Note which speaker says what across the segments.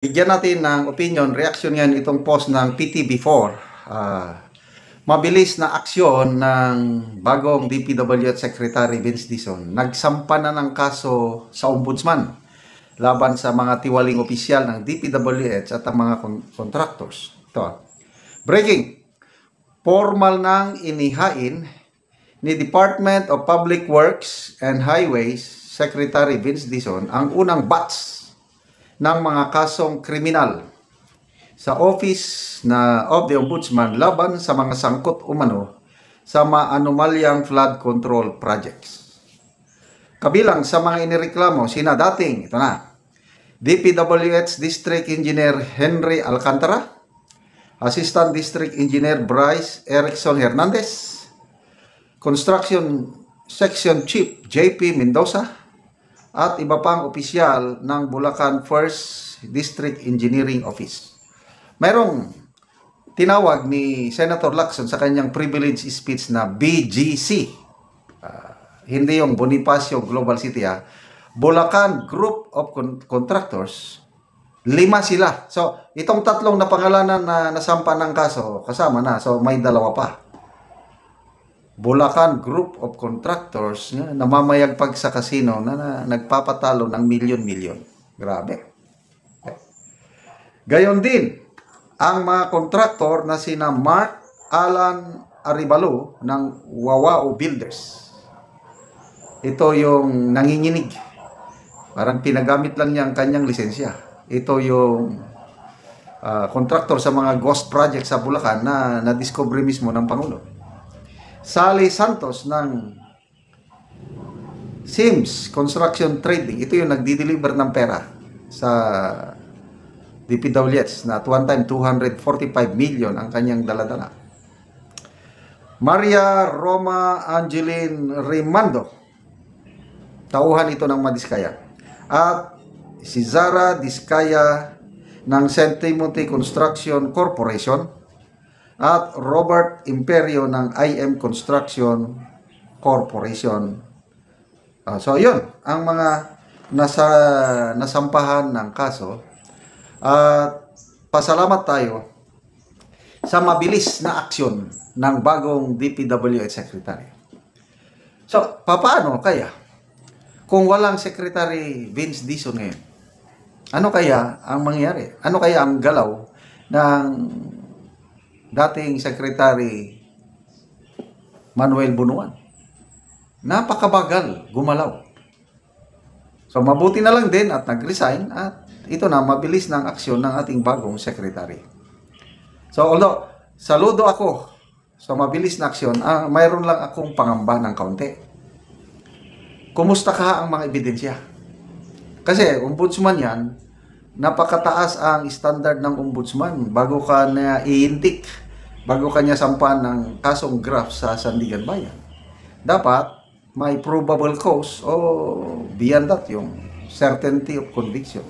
Speaker 1: Bigyan natin ng opinion, reaction yan itong post ng PTB4. Mabilis na aksyon ng bagong DPWH Secretary Vince Dizon. Nagsampa na ng kaso sa Ombudsman laban sa mga tiwaling opisyal ng DPWH at ang mga contractors. Ito. Breaking. Formal nang inihain ni Department of Public Works and Highways Secretary Vince Dizon ang unang batch ng mga kasong kriminal sa office of the Ombudsman laban sa mga sangkot umano sa maanomalyang flood control projects. Kabilang sa mga inireklamo sina dating, ito na, DPWH District Engineer Henry Alcantara, Assistant District Engineer Bryce Erickson Hernandez, Construction Section Chief JP Mendoza, at iba pang opisyal ng Bulacan 1st District Engineering Office. Mayroong tinawag ni Senator Lacson sa kanyang privilege speech na BGC. Hindi yung Bonifacio Global City, Bulacan Group of Contractors. 5 sila. So, itong tatlong na pangalanan na nasampa ng kaso, kasama na. So, may 2 pa. Bulacan Group of Contractors na namamayagpag sa casino na nagpapatalo ng milyon-milyon. Grabe. Gayon din, ang mga kontraktor na sina Mark Alan Aribalo ng Wawao Builders. Ito yung nanginginig. Parang pinagamit lang niya ang kanyang lisensya. Ito yung kontraktor sa mga ghost project sa Bulacan na na-discover mismo ng Pangulo. Sally Santos ng Sims Construction Trading. Ito yung nagdi-deliver ng pera sa DPWH na at one time 245 million ang kanyang daladala. Maria Roma Angeline Rimando, tauhan ito ng Madiskaya. At si Zara Diskaya ng St. Timothy Construction Corporation. At Robert Imperio ng IM Construction Corporation. So, yun ang mga nasampahan ng kaso. At pasalamat tayo sa mabilis na aksyon ng bagong DPWH Secretary. So, paano kaya kung walang Secretary Vince Dizon ngayon? Ano kaya ang mangyayari? Ano kaya ang galaw ng dating Secretary Manuel Bunuan? Napakabagal gumalaw. So mabuti na lang din at nag-resign at ito na mabilis ng aksyon ng ating bagong Secretary. So although saludo ako sa mabilis na aksyon, mayroon lang akong pangamba ng kaunti. Kumusta ka ang mga ebidensya? Kasi ombudsman yan, napakataas ang standard ng ombudsman bago ka na iintik, bago kanya sampan ng kasong graft sa Sandigan Bayan. Dapat may probable cause o beyond that, yung certainty of conviction.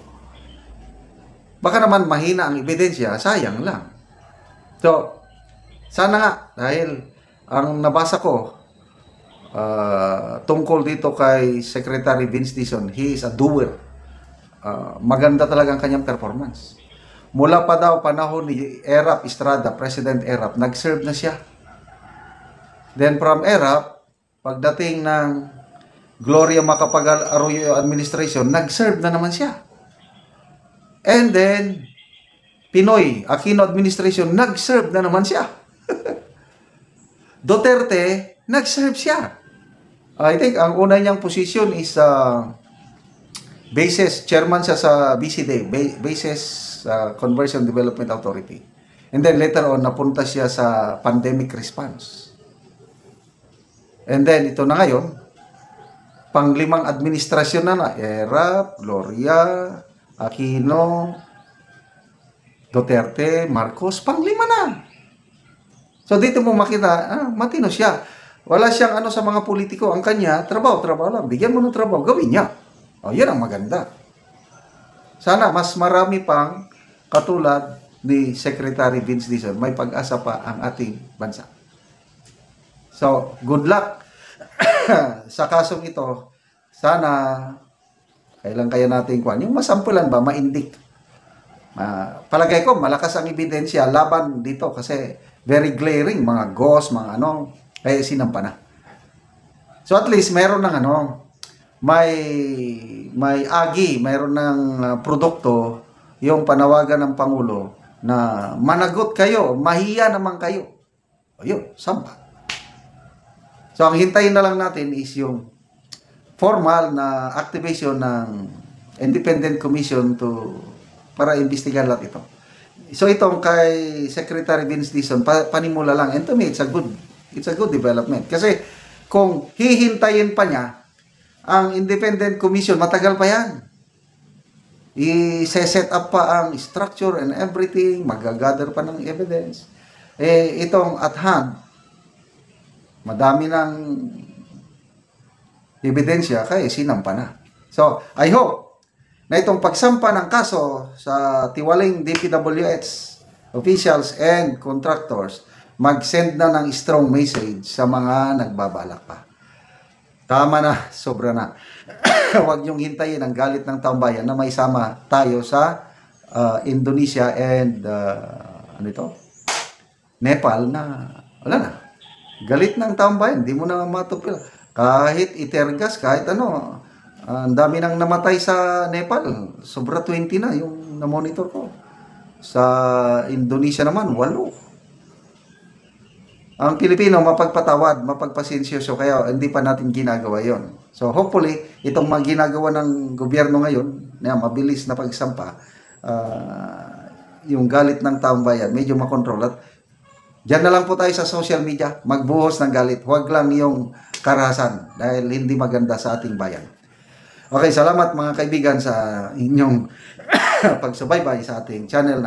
Speaker 1: Baka naman mahina ang ebidensya, sayang lang. So, sana nga, dahil ang nabasa ko tungkol dito kay Secretary Vince Dizon, he is a doer. Maganda talaga ang kanyang performance. Mula pa daw panahon ni Erap Estrada, President Erap, nag-serve na siya. Then from Erap, pagdating ng Gloria Macapagal Arroyo administration, nag-serve na naman siya. And then Pinoy Aquino administration, nag-serve na naman siya. Duterte, nag-serve siya. I think ang una niyang position is basis, chairman siya sa BCD, Basis Conversion Development Authority. And then later on, napunta siya sa pandemic response. And then ito na ngayon, pang-5 administrasyon na Erap, Gloria, Aquino, Duterte, Marcos, pang-5 na. So dito mo makita, matino siya. Wala siyang sa mga politiko. Ang kanya, trabaho lang. Bigyan mo ng trabaho, gawin niya. Yan ang maganda. Sana mas marami pang katulad ni Secretary Vince Dizon. May pag-asa pa ang ating bansa. So, good luck sa kasong ito. Sana, kailan kaya natin yung masampulan ba, maindik Palagay ko, malakas ang ebidensya laban dito kasi very glaring, mga ghost, mga ano, kaya sinampa na. So at least meron ng ano, may agi, mayroon ng produkto yung panawagan ng Pangulo na managot kayo, mahiya naman kayo. Ayun, sampa. So ang hintayin na lang natin is yung formal na activation ng Independent Commission para imbestigahan lahat ito. So itong kay Secretary Vince Dizon, panimula lang. And to me, it's a good development. Kasi kung hihintayin pa niya ang Independent Commission, matagal pa yan. I-set up pa ang structure and everything, magagather pa ng evidence. Itong at hand, madami ng ebidensya, kaya sinampa na. So, I hope na itong pagsampa ng kaso sa tiwaling DPWH officials and contractors, mag-send na ng strong message sa mga nagbabalak pa. Tama na, sobra na. Huwag niyong hintayin ang galit ng taong bayan na may sama tayo sa Indonesia and Nepal na wala na. Galit ng taong bayan, hindi mo na matupil. Kahit itergas, kahit ano, ang dami nang namatay sa Nepal. Sobra 20 na yung na-monitor ko. Sa Indonesia naman, 8. Ang Pilipino, mapagpatawad, mapagpasensyoso, kaya hindi pa natin ginagawa yon. So hopefully, itong mga ginagawa ng gobyerno ngayon, na mabilis na pagsampa, yung galit ng taong bayan, medyo makontrol. At diyan na lang po tayo sa social media, magbuhos ng galit. Huwag lang yung karahasan dahil hindi maganda sa ating bayan. Okay, salamat mga kaibigan sa inyong pagsubaybay sa ating channel.